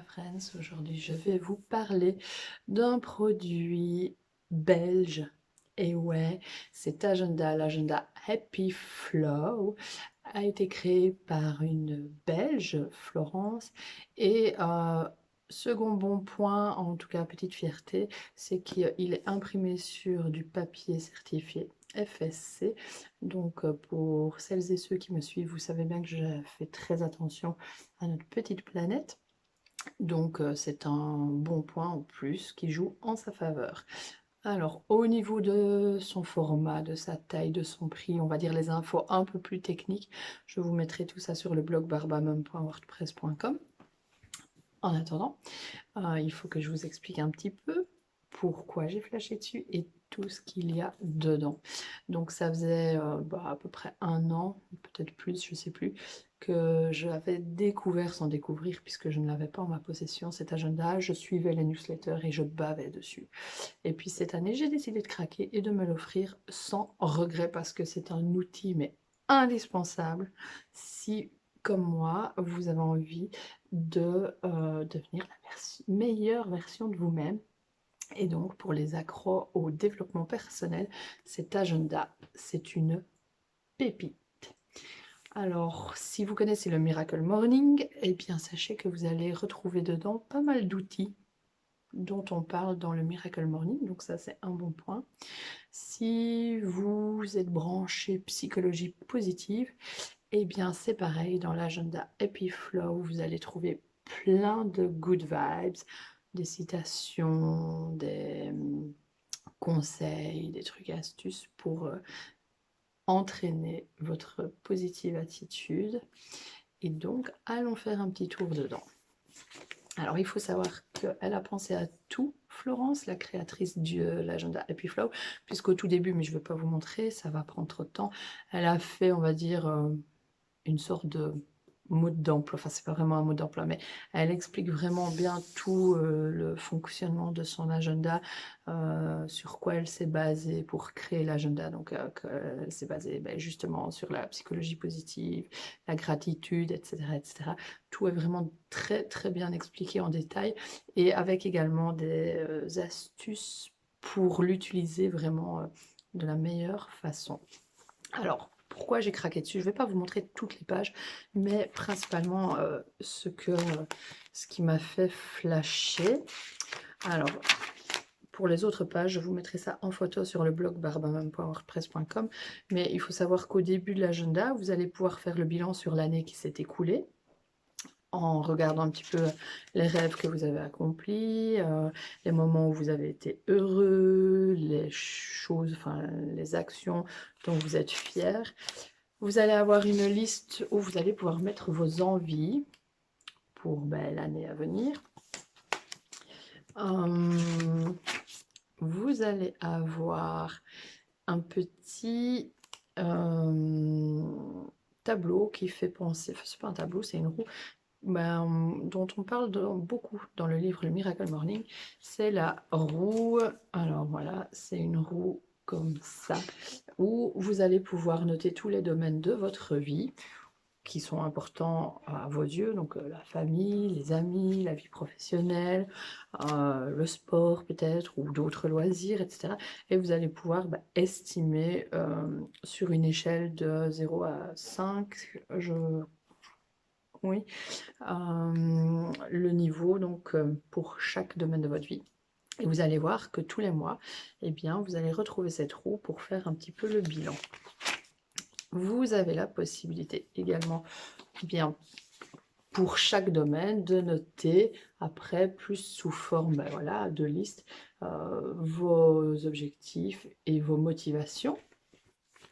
Friends. Aujourd'hui, je vais vous parler d'un produit belge. Et ouais, cet agenda, l'agenda Happy Flow, a été créé par une Belge, Florence. Et second bon point, en tout cas petite fierté, c'est qu'il est imprimé sur du papier certifié FSC. Donc pour celles et ceux qui me suivent, vous savez bien que je fais très attention à notre petite planète. Donc c'est un bon point en plus qui joue en sa faveur. Alors au niveau de son format, de sa taille, de son prix, on va dire les infos un peu plus techniques, je vous mettrai tout ça sur le blog barbamum.wordpress.com. En attendant, il faut que je vous explique un petit peu pourquoi j'ai flashé dessus et tout ce qu'il y a dedans. Donc ça faisait à peu près un an, peut-être plus, je sais plus, que j'avais découvert sans découvrir, puisque je ne l'avais pas en ma possession, cet agenda. Je suivais les newsletters et je bavais dessus. Et puis cette année, j'ai décidé de craquer et de me l'offrir sans regret, parce que c'est un outil mais indispensable si, comme moi, vous avez envie de devenir la meilleure version de vous-même. Et donc, pour les accros au développement personnel, cet agenda, c'est une pépite. Alors, si vous connaissez le Miracle Morning, eh bien, sachez que vous allez retrouver dedans pas mal d'outils dont on parle dans le Miracle Morning, donc ça, c'est un bon point. Si vous êtes branché psychologie positive, eh bien, c'est pareil, dans l'agenda Happy Flow, vous allez trouver plein de good vibes, des citations, des conseils, des trucs astuces pour entraîner votre positive attitude. Et donc, allons faire un petit tour dedans. Alors, il faut savoir qu'elle a pensé à tout, Florence, la créatrice de l'agenda Happy Flow, puisqu'au tout début, mais je ne vais pas vous montrer, ça va prendre trop de temps, elle a fait, on va dire, une sorte de mode d'emploi, enfin c'est pas vraiment un mode d'emploi, mais elle explique vraiment bien tout le fonctionnement de son agenda, sur quoi elle s'est basée pour créer l'agenda. Donc elle s'est basée justement sur la psychologie positive, la gratitude, etc., etc. Tout est vraiment très très bien expliqué en détail, et avec également des astuces pour l'utiliser vraiment de la meilleure façon. Alors, pourquoi j'ai craqué dessus? Je ne vais pas vous montrer toutes les pages, mais principalement ce qui m'a fait flasher. Alors, pour les autres pages, je vous mettrai ça en photo sur le blog barbamum.wordpress.com. Mais il faut savoir qu'au début de l'agenda, vous allez pouvoir faire le bilan sur l'année qui s'est écoulée, en regardant un petit peu les rêves que vous avez accomplis, les moments où vous avez été heureux, les choses, enfin les actions dont vous êtes fiers. Vous allez avoir une liste où vous allez pouvoir mettre vos envies pour l'année à venir. Vous allez avoir un petit tableau qui fait penser, enfin c'est pas un tableau, c'est une roue, dont on parle beaucoup dans le livre Le Miracle Morning. C'est la roue, alors voilà, c'est une roue comme ça, où vous allez pouvoir noter tous les domaines de votre vie qui sont importants à vos yeux, donc la famille, les amis, la vie professionnelle, le sport peut-être, ou d'autres loisirs, etc. Et vous allez pouvoir estimer sur une échelle de 0 à 5, oui, le niveau donc pour chaque domaine de votre vie. Et vous allez voir que tous les mois, eh bien, vous allez retrouver cette roue pour faire un petit peu le bilan. Vous avez la possibilité également, bien, pour chaque domaine, de noter après, plus sous forme voilà, de liste, vos objectifs et vos motivations,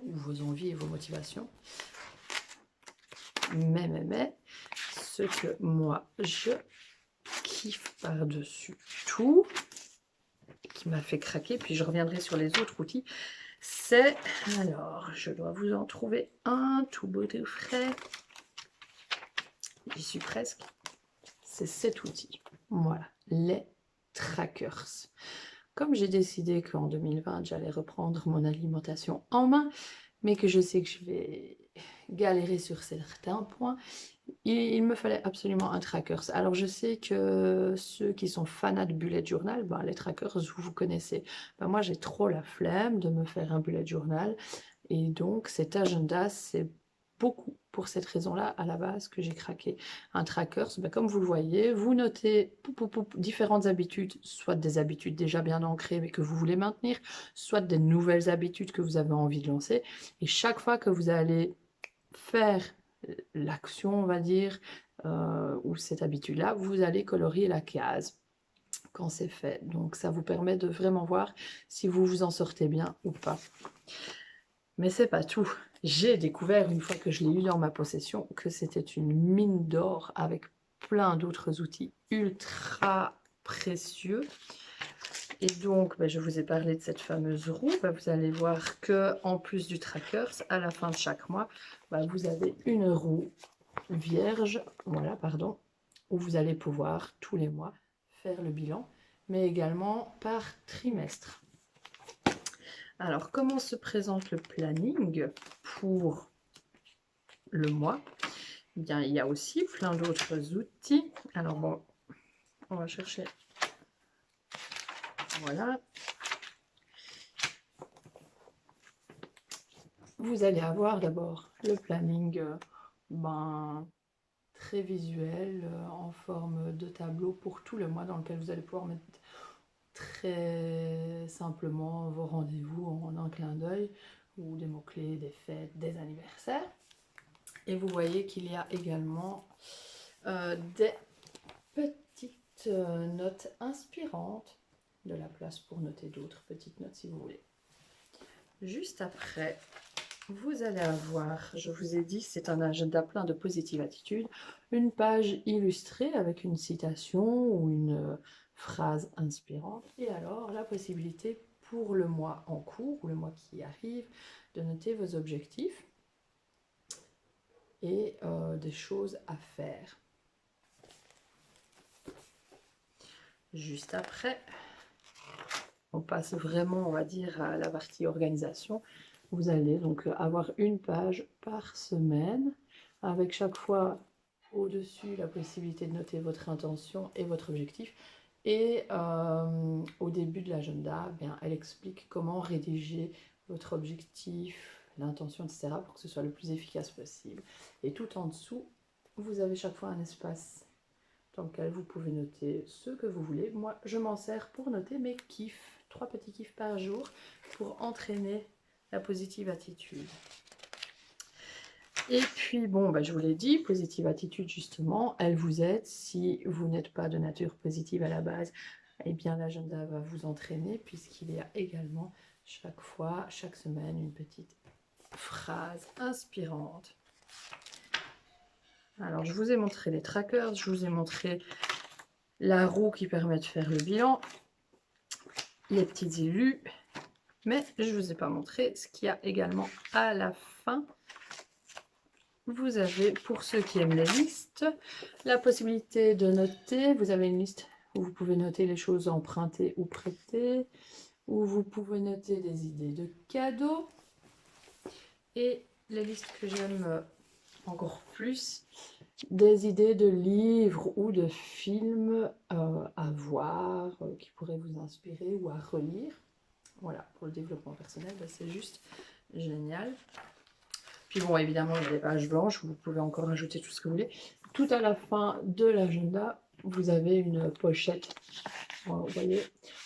ou vos envies et vos motivations. Mais, ce que moi, je kiffe par-dessus tout, qui m'a fait craquer, puis je reviendrai sur les autres outils, c'est, alors, je dois vous en trouver un tout beau, tout frais. J'y suis presque. C'est cet outil. Voilà, les trackers. Comme j'ai décidé qu'en 2020, j'allais reprendre mon alimentation en main, mais que je sais que je vais galéré sur certains points. Il me fallait absolument un trackers. Alors je sais que ceux qui sont fanats de bullet journal, ben, les trackers, vous connaissez. Ben, moi j'ai trop la flemme de me faire un bullet journal. Et donc cet agenda, c'est beaucoup pour cette raison-là à la base que j'ai craqué. Un trackers, ben, comme vous le voyez, vous notez différentes habitudes, soit des habitudes déjà bien ancrées mais que vous voulez maintenir, soit des nouvelles habitudes que vous avez envie de lancer. Et chaque fois que vous allez faire l'action, on va dire, ou cette habitude-là, vous allez colorier la case quand c'est fait. Donc ça vous permet de vraiment voir si vous vous en sortez bien ou pas. Mais c'est pas tout. J'ai découvert, une fois que je l'ai eu dans ma possession, que c'était une mine d'or avec plein d'autres outils ultra précieux. Et donc, je vous ai parlé de cette fameuse roue. Vous allez voir que en plus du trackers, à la fin de chaque mois, vous avez une roue vierge, voilà, pardon, où vous allez pouvoir tous les mois faire le bilan, mais également par trimestre. Alors, comment se présente le planning pour le mois? Eh bien, il y a aussi plein d'autres outils. Alors bon, on va chercher. Voilà. Vous allez avoir d'abord le planning très visuel en forme de tableau pour tout le mois dans lequel vous allez pouvoir mettre très simplement vos rendez-vous en un clin d'œil ou des mots-clés, des fêtes, des anniversaires. Et vous voyez qu'il y a également des petites notes inspirantes, de la place pour noter d'autres petites notes si vous voulez. Juste après, vous allez avoir, je vous ai dit, c'est un agenda plein de positive attitude, une page illustrée avec une citation ou une phrase inspirante, et alors la possibilité pour le mois en cours ou le mois qui arrive de noter vos objectifs et des choses à faire. Juste après, on passe vraiment, on va dire, à la partie organisation. Vous allez donc avoir une page par semaine, avec chaque fois au-dessus la possibilité de noter votre intention et votre objectif. Et au début de l'agenda, elle explique comment rédiger votre objectif, l'intention, etc. pour que ce soit le plus efficace possible. Et tout en dessous, vous avez chaque fois un espace dans lequel vous pouvez noter ce que vous voulez. Moi, je m'en sers pour noter mes kiffs, 3 petits kiffs par jour pour entraîner la positive attitude. Et puis, bon, je vous l'ai dit, positive attitude, justement, elle vous aide. Si vous n'êtes pas de nature positive à la base, eh bien, l'agenda va vous entraîner puisqu'il y a également chaque fois, chaque semaine, une petite phrase inspirante. Alors, je vous ai montré les trackers, je vous ai montré la roue qui permet de faire le bilan, les petites élus, mais je ne vous ai pas montré ce qu'il y a également à la fin. Vous avez, pour ceux qui aiment les listes, la possibilité de noter. Vous avez une liste où vous pouvez noter les choses empruntées ou prêtées, où vous pouvez noter des idées de cadeaux. Et les listes que j'aime encore plus, des idées de livres ou de films à voir, qui pourraient vous inspirer ou à relire. Voilà, pour le développement personnel, c'est juste génial. Puis bon, évidemment, il y a des pages blanches où vous pouvez encore ajouter tout ce que vous voulez. Tout à la fin de l'agenda, vous avez une pochette, vous voyez,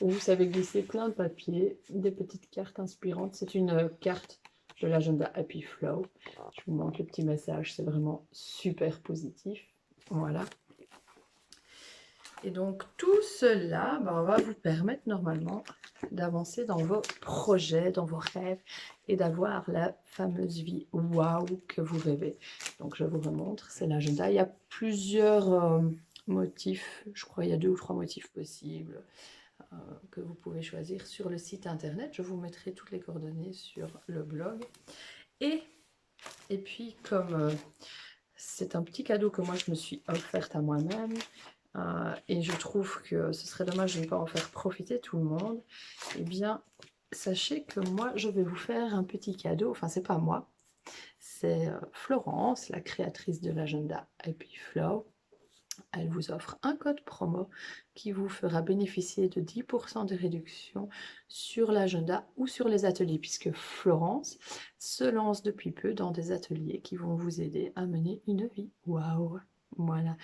où vous savez glisser plein de papiers, des petites cartes inspirantes. C'est une carte de l'agenda Happy Flow. Je vous montre le petit message, c'est vraiment super positif. Voilà. Et donc tout cela va vous permettre normalement d'avancer dans vos projets, dans vos rêves et d'avoir la fameuse vie waouh que vous rêvez. Donc je vous remontre, c'est l'agenda. Il y a plusieurs motifs, je crois il y a 2 ou 3 motifs possibles que vous pouvez choisir sur le site internet. Je vous mettrai toutes les coordonnées sur le blog. Et puis comme c'est un petit cadeau que moi je me suis offerte à moi-même, et je trouve que ce serait dommage de ne pas en faire profiter tout le monde, eh bien, sachez que moi, je vais vous faire un petit cadeau. Enfin, c'est pas moi, c'est Florence, la créatrice de l'agenda Happy Flow. Elle vous offre un code promo qui vous fera bénéficier de 10% de réduction sur l'agenda ou sur les ateliers, puisque Florence se lance depuis peu dans des ateliers qui vont vous aider à mener une vie. Waouh! Voilà.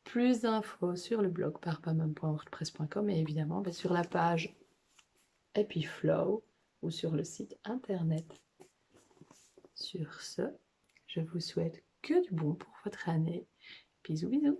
Plus d'infos sur le blog parpamam.wordpress.com et évidemment sur la page Happy Flow ou sur le site internet. Sur ce, je vous souhaite que du bon pour votre année. Bisous bisous.